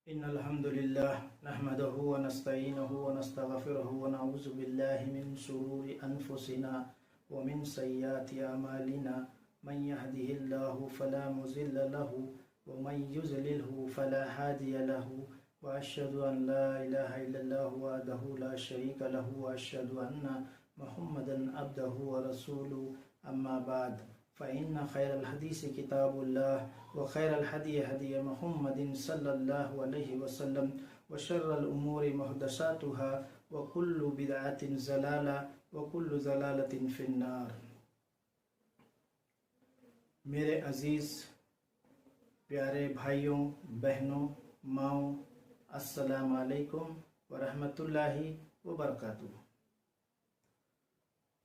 إن الحمد لله نحمده ونستعينه ونستغفره ونعوذ بالله من شرور أنفسنا ومن سيئات أعمالنا من يهده الله فلا مضل له ومن يضلله فلا هادي له وأشهد أن لا إله إلا الله وحده لا شريك له وأشهد أن محمدا عبده ورسوله أما بعد فإن خير الحديث كتاب الله وخير الهدي هدي محمد صلى الله عليه وسلم وشر الأمور محدثاتها وكل بدعة ضلالة وكل ضلالة في النار۔ میرے عزیز پیارے بھائیوں بہنوں ماؤں، السلام علیکم ورحمۃ اللہ وبرکاتہ۔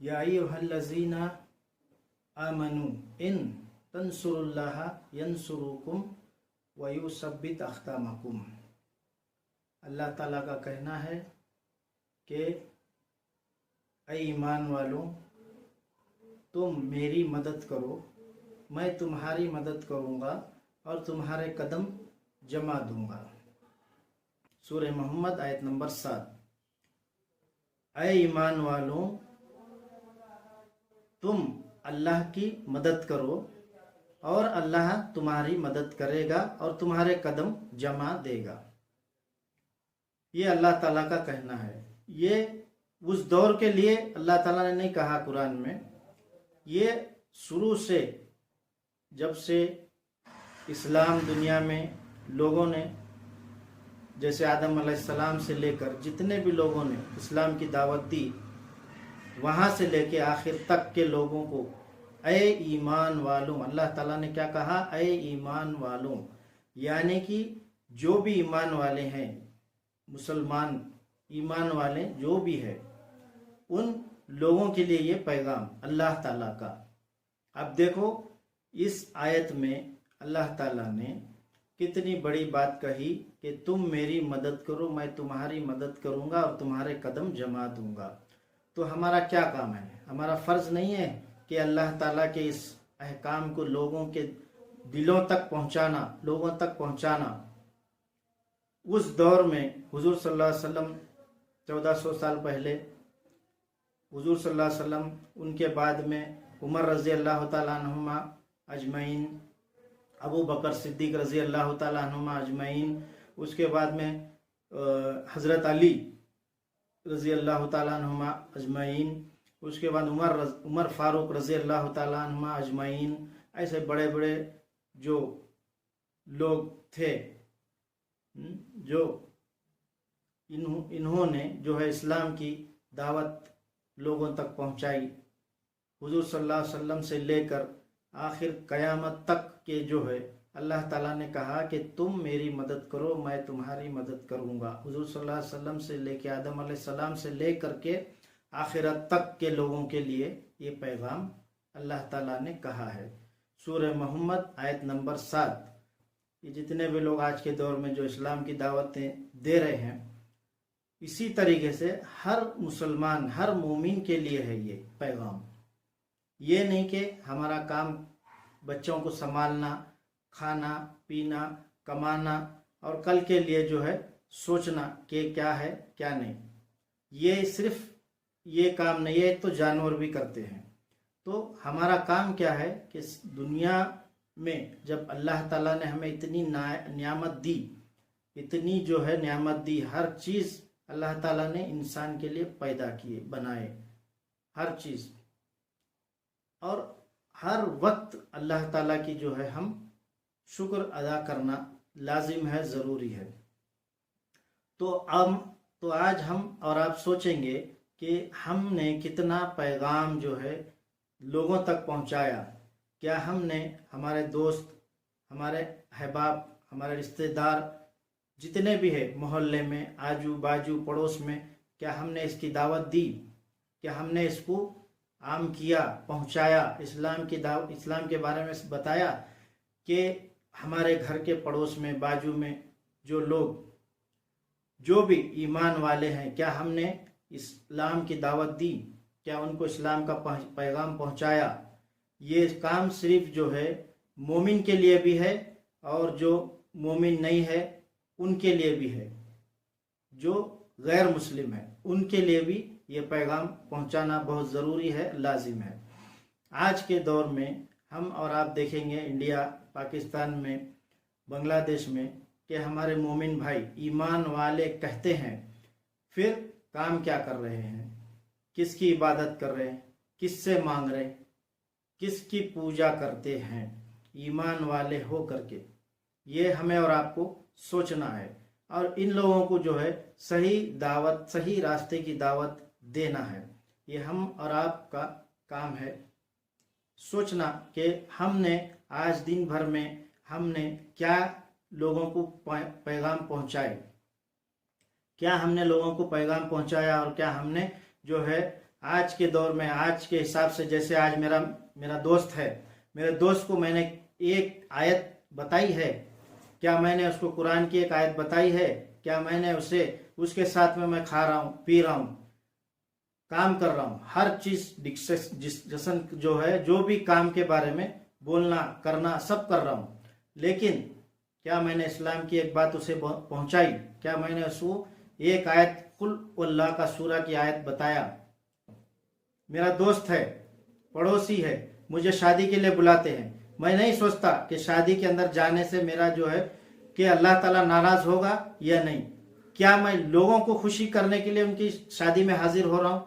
یا ایھا الذین آمنوا ان تنصروا اللہ ینصرکم ویثبت اقدامکم۔ اللہ تعالیٰ کا کہنا ہے کہ اے ایمان والوں، تم میری مدد کرو، میں تمہاری مدد کروں گا اور تمہارے قدم جما دوں گا۔ سورہ محمد آیت نمبر 7۔ اے ایمان والوں، تم اللہ کی مدد کرو اور اللہ تمہاری مدد کرے گا اور تمہارے قدم جما دے گا۔ یہ اللہ تعالیٰ کا کہنا ہے۔ یہ اس دور کے لیے اللہ تعالیٰ نے نہیں کہا قرآن میں، یہ شروع سے جب سے اسلام دنیا میں لوگوں نے، جیسے آدم علیہ السلام سے لے کر جتنے بھی لوگوں نے اسلام کی دعوت دی، وہاں سے لے کے آخر تک کے لوگوں کو اے ایمان والوں، اللہ تعالیٰ نے کیا کہا؟ اے ایمان والوں، یعنی کہ جو بھی ایمان والے ہیں، مسلمان ایمان والے جو بھی ہے، ان لوگوں کے لیے یہ پیغام اللہ تعالیٰ کا۔ اب دیکھو اس آیت میں اللہ تعالیٰ نے کتنی بڑی بات کہی کہ تم میری مدد کرو، میں تمہاری مدد کروں گا اور تمہارے قدم جما دوں گا۔ تو ہمارا کیا کام ہے؟ ہمارا فرض نہیں ہے کہ اللہ تعالیٰ کے اس احکام کو لوگوں کے دلوں تک پہنچانا۔ اس دور میں حضور صلی اللہ علیہ وسلم 1400 سال پہلے، حضور صلی اللہ علیہ وسلم، ان کے بعد میں عمر رضی اللہ تعالیٰ عنہما اجمعین، ابو بکر صدیق رضی اللہ تعالیٰ عنہما اجمعین، اس کے بعد میں حضرت علی رضی اللہ تعالیٰ عنہما اجمعین، اس کے بعد عمر فاروق رضی اللہ تعالیٰ عنہما اجمعین، ایسے بڑے بڑے جو لوگ تھے، جو انہوں نے جو ہے اسلام کی دعوت لوگوں تک پہنچائی۔ حضور صلی اللہ علیہ وسلم سے لے کر آخر قیامت تک کے جو ہے اللہ تعالیٰ نے کہا کہ تم میری مدد کرو، میں تمہاری مدد کروں گا۔ حضور صلی اللہ علیہ وسلم سے لے کے آدم علیہ السلام سے لے کر کے آخرت تک کے لوگوں کے لیے یہ پیغام اللہ تعالیٰ نے کہا ہے۔ سورہ محمد آیت نمبر 7۔ یہ جتنے بھی لوگ آج کے دور میں جو اسلام کی دعوتیں دے رہے ہیں، اسی طریقے سے ہر مسلمان، ہر مومن کے لیے ہے یہ پیغام۔ یہ نہیں کہ ہمارا کام بچوں کو سنبھالنا، کھانا پینا، کمانا اور کل کے لیے جو ہے سوچنا کہ کیا ہے کیا نہیں، یہ صرف یہ کام نہیں ہے، تو جانور بھی کرتے ہیں۔ تو ہمارا کام کیا ہے کہ دنیا میں جب اللہ تعالیٰ نے ہمیں اتنی نعمت دی، اتنی جو ہے نعمت دی، ہر چیز اللہ تعالیٰ نے انسان کے لیے پیدا کیے، بنائے ہر چیز، اور ہر وقت اللہ تعالیٰ کی جو ہے ہم شکر ادا کرنا لازم ہے، ضروری ہے۔ تو آج ہم اور آپ سوچیں گے کہ ہم نے کتنا پیغام جو ہے لوگوں تک پہنچایا۔ کیا ہم نے ہمارے دوست، ہمارے احباب، ہمارے رشتہ دار جتنے بھی ہیں محلے میں، آجو باجو پڑوس میں، کیا ہم نے اس کی دعوت دی؟ کیا ہم نے اس کو عام کیا، پہنچایا، اسلام کے بارے میں بتایا کہ ہمارے گھر کے پڑوس میں، باجو میں جو لوگ جو بھی ایمان والے ہیں، کیا ہم نے اسلام کی دعوت دی؟ کیا ان کو اسلام کا پیغام پہنچایا؟ یہ کام صرف جو ہے مومن کے لیے بھی ہے، اور جو مومن نہیں ہے ان کے لیے بھی ہے، جو غیر مسلم ہے ان کے لیے بھی یہ پیغام پہنچانا بہت ضروری ہے، لازم ہے۔ آج کے دور میں ہم اور آپ دیکھیں گے انڈیا، پاکستان میں، بنگلہ دیش میں، کہ ہمارے مومن بھائی ایمان والے کہتے ہیں، پھر کام کیا کر رہے ہیں؟ کس کی عبادت کر رہے ہیں؟ کس سے مانگ رہے ہیں؟ کس کی پوجا کرتے ہیں ایمان والے ہو کر کے؟ یہ ہمیں اور آپ کو سوچنا ہے، اور ان لوگوں کو جو ہے صحیح دعوت، صحیح راستے کی دعوت دینا ہے۔ یہ ہم اور آپ کا کام ہے، سوچنا کہ ہم نے آج دن بھر میں ہم نے کیا لوگوں کو پیغام پہنچائے، کیا ہم نے لوگوں کو پیغام پہنچایا، اور کیا ہم نے جو ہے آج کے دور میں، آج کے حساب سے، جیسے آج میرا دوست ہے، میرے دوست کو میں نے ایک آیت بتائی ہے، کیا میں نے اس کو قرآن کی ایک آیت بتائی ہے؟ کیا میں نے اس کے ساتھ میں کھا رہا ہوں، پی رہا ہوں، کام کر رہا ہوں، ہر چیز جسن جو ہے، جو بھی کام کے بارے میں بولنا کرنا سب کر رہا ہوں، لیکن کیا میں نے اسلام کی ایک بات اسے پہنچائی؟ کیا میں نے اس کو ایک آیت قل اللہ کا سورہ کی آیت بتایا؟ میرا دوست ہے، پڑوسی ہے، مجھے شادی کے لیے بلاتے ہیں، میں نہیں سوچتا کہ شادی کے اندر جانے سے میرا جو ہے کہ اللہ تعالیٰ ناراض ہوگا یا نہیں۔ کیا میں لوگوں کو خوشی کرنے کے لیے ان کی شادی میں حاضر ہو رہا ہوں؟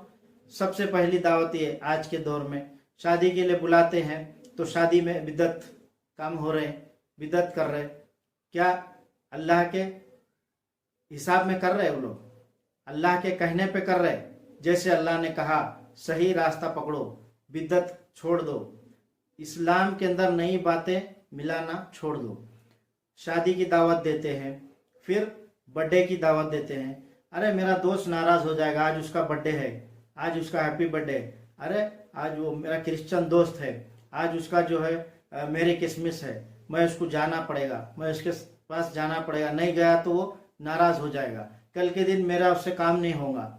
سب سے پہلی دعوت یہ آج کے دور میں، شادی کے لیے بلاتے ہیں تو شادی میں بدعت کام ہو رہے ہیں، بدعت کر رہے۔ کیا اللہ کے حساب میں کر رہے وہ لوگ؟ اللہ کے کہنے پہ کر رہے؟ جیسے اللہ نے کہا صحیح راستہ پکڑو، بدعت چھوڑ دو، اسلام کے اندر نئی باتیں ملانا چھوڑ دو۔ شادی کی دعوت دیتے ہیں، پھر برتھڈے کی دعوت دیتے ہیں، ارے میرا دوست ناراض ہو جائے گا، آج اس کا برتھڈے ہے، آج اس کا ہیپی برتھڈے، ارے آج وہ میرا کرسچن دوست ہے، آج اس کا جو ہے میری کرسمس ہے، میں اس کو جانا پڑے گا، میں اس کے پاس جانا پڑے گا، نہیں گیا تو وہ ناراض ہو جائے گا، کل کے دن میرا اس سے کام نہیں ہوگا۔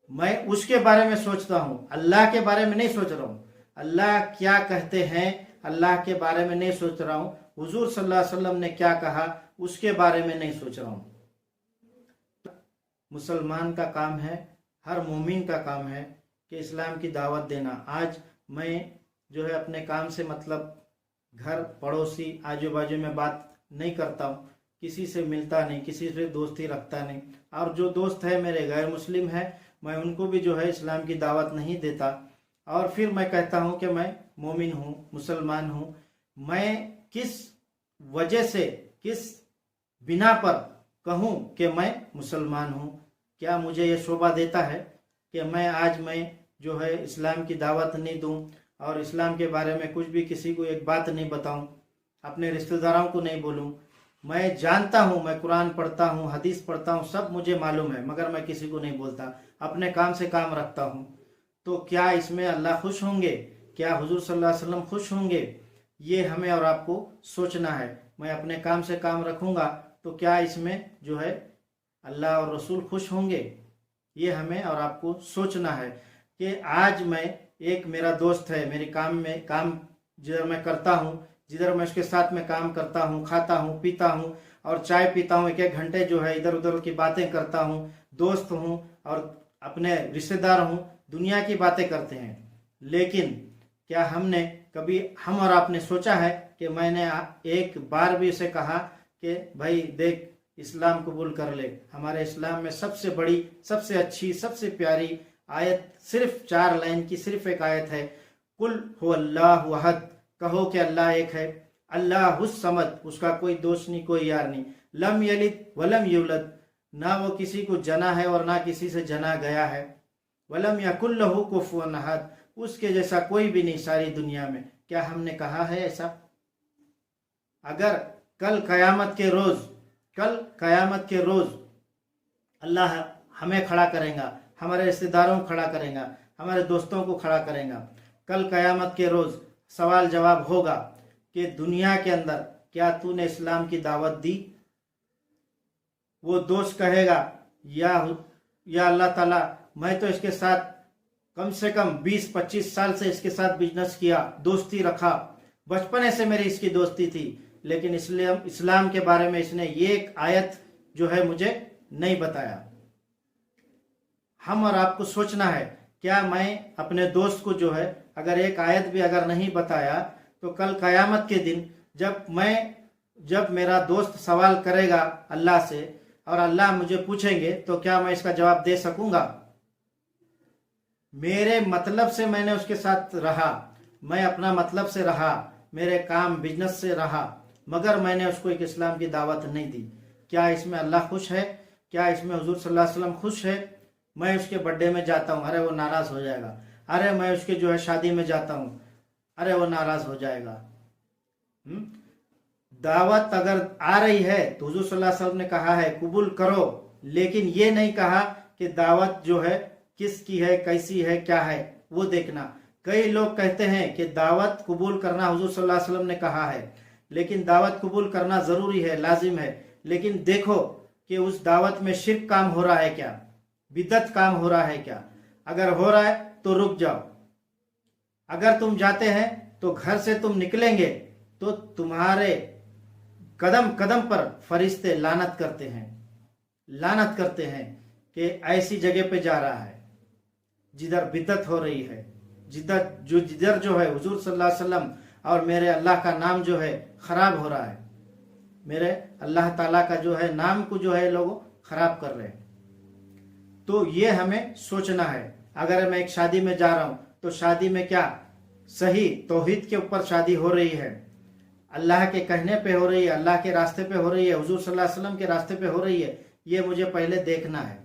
میں اس کے بارے میں سوچتا ہوں، اللہ کے بارے میں نہیں سوچ رہا ہوں۔ اللہ کیا کہتے ہیں اللہ کے بارے میں نہیں سوچ رہا ہوں، حضور صلی اللہ علیہ وسلم نے کیا کہا اس کے بارے میں نہیں سوچ رہا ہوں۔ مسلمان کا کام ہے، ہر مومن کا کام ہے کہ اسلام کی دعوت دینا۔ آج میں جو ہے اپنے کام سے مطلب گھر پڑوسی آجو باجو میں بات نہیں کرتا ہوں، کسی سے ملتا نہیں، کسی سے دوستی رکھتا نہیں، اور جو دوست ہے میرے غیر مسلم ہے میں ان کو بھی جو ہے اسلام کی دعوت نہیں دیتا، اور پھر میں کہتا ہوں کہ میں مومن ہوں، مسلمان ہوں۔ میں کس وجہ سے، کس بنا پر کہوں کہ میں مسلمان ہوں؟ کیا مجھے یہ شعبہ دیتا ہے کہ میں جو ہے اسلام کی دعوت نہیں دوں اور اسلام کے بارے میں کچھ بھی کسی کو ایک بات نہیں بتاؤں، اپنے رشتہ داروں کو نہیں بولوں؟ میں جانتا ہوں، میں قرآن پڑھتا ہوں، حدیث پڑھتا ہوں، سب مجھے معلوم ہے، مگر میں کسی کو نہیں بولتا، اپنے کام سے کام رکھتا ہوں۔ تو کیا اس میں اللہ خوش ہوں گے؟ کیا حضور صلی اللہ علیہ وسلم خوش ہوں گے؟ یہ ہمیں اور آپ کو سوچنا ہے۔ میں اپنے کام سے کام رکھوں گا تو کیا اس میں جو ہے اللہ اور رسول خوش ہوں گے؟ یہ ہمیں اور آپ کو سوچنا ہے کہ آج میں ایک میرا دوست ہے، میرے کام جدھر میں کرتا ہوں، جدھر میں اس کے ساتھ میں کام کرتا ہوں، کھاتا ہوں، پیتا ہوں اور چائے پیتا ہوں، ایک گھنٹے جو ہے ادھر ادھر کی باتیں کرتا ہوں، دوست ہوں اور اپنے رشتہ دار ہوں، دنیا کی باتیں کرتے ہیں، لیکن کیا ہم اور آپ نے سوچا ہے کہ میں نے ایک بار بھی اسے کہا کہ بھائی دیکھ اسلام قبول کر لے؟ ہمارے اسلام میں سب سے بڑی، سب سے اچھی، سب سے پیاری آیت صرف 4 لائن کی صرف ایک آیت ہے، قل هو اللہ احد، کہو کہ اللہ ایک ہے، اللہ الصمد، اس کا کوئی دوست نہیں، کوئی یار نہیں، لم یلد ولم یولد، نہ وہ کسی کو جنا ہے اور نہ کسی سے جنا گیا ہے، ولم یکن لہ کفوا احد، اس کے جیسا کوئی بھی نہیں ساری دنیا میں۔ کیا ہم نے کہا ہے ایسا؟ اگر کل قیامت کے روز اللہ ہمیں کھڑا کرے گا، ہمارے رشتہ داروں کو کھڑا کرے گا، ہمارے دوستوں کو کھڑا کرے گا، کل قیامت کے روز سوال جواب ہوگا کہ دنیا کے اندر کیا تو نے اسلام کی دعوت دی؟ وہ دوست کہے گا یا اللہ تعالیٰ میں تو اس کے ساتھ کم سے کم 20-25 سال سے اس کے ساتھ بزنس کیا، دوستی رکھا، بچپنے سے میری اس کی دوستی تھی، لیکن اسلام کے بارے میں اس نے ایک آیت جو ہے مجھے نہیں بتایا۔ ہم اور آپ کو سوچنا ہے، کیا میں اپنے دوست کو جو ہے اگر ایک آیت بھی اگر نہیں بتایا تو کل قیامت کے دن جب میرا دوست سوال کرے گا اللہ سے اور اللہ مجھے پوچھیں گے تو کیا میں اس کا جواب دے سکوں گا؟ میرے مطلب سے میں نے اس کے ساتھ رہا، میں اپنا مطلب سے رہا، میرے کام بزنس سے رہا، مگر میں نے اس کو ایک اسلام کی دعوت نہیں دی۔ کیا اس میں اللہ خوش ہے؟ کیا اس میں حضور صلی اللہ علیہ وسلم خوش ہے؟ میں اس کے برتھڈے میں جاتا ہوں، ارے وہ ناراض ہو جائے گا۔ ارے میں اس کے جو ہے شادی میں جاتا ہوں، ارے وہ ناراض ہو جائے گا۔ دعوت اگر آ رہی ہے تو حضور صلی اللہ علیہ وسلم نے کہا ہے قبول کرو، لیکن یہ نہیں کہا کہ دعوت جو ہے کس کی ہے، کیسی ہے، کیا ہے وہ دیکھنا۔ کئی لوگ کہتے ہیں کہ دعوت قبول کرنا حضور صلی اللہ علیہ وسلم نے کہا ہے، لیکن دعوت قبول کرنا ضروری ہے، لازم ہے، لیکن دیکھو کہ اس دعوت میں شرک کام ہو رہا ہے کیا، بدعت کام ہو رہا ہے کیا۔ اگر ہو رہا ہے تو رک جاؤ۔ اگر تم جاتے ہیں تو گھر سے تم نکلیں گے تو تمہارے قدم قدم پر فرشتے لعنت کرتے ہیں کہ ایسی جگہ پہ جا رہا ہے جدھر بدعت ہو رہی ہے، جدھر جو ہے حضور صلی اللہ علیہ وسلم اور میرے اللہ کا نام جو ہے خراب ہو رہا ہے، میرے اللہ تعالیٰ کا جو ہے نام کو جو ہے لوگ خراب کر رہے ہیں۔ تو یہ ہمیں سوچنا ہے۔ اگر میں ایک شادی میں جا رہا ہوں تو شادی میں کیا صحیح توحید کے اوپر شادی ہو رہی ہے، اللہ کے کہنے پہ ہو رہی ہے، اللہ کے راستے پہ ہو رہی ہے، حضور صلی اللہ علیہ وسلم کے راستے پہ ہو رہی ہے، یہ مجھے پہلے دیکھنا ہے۔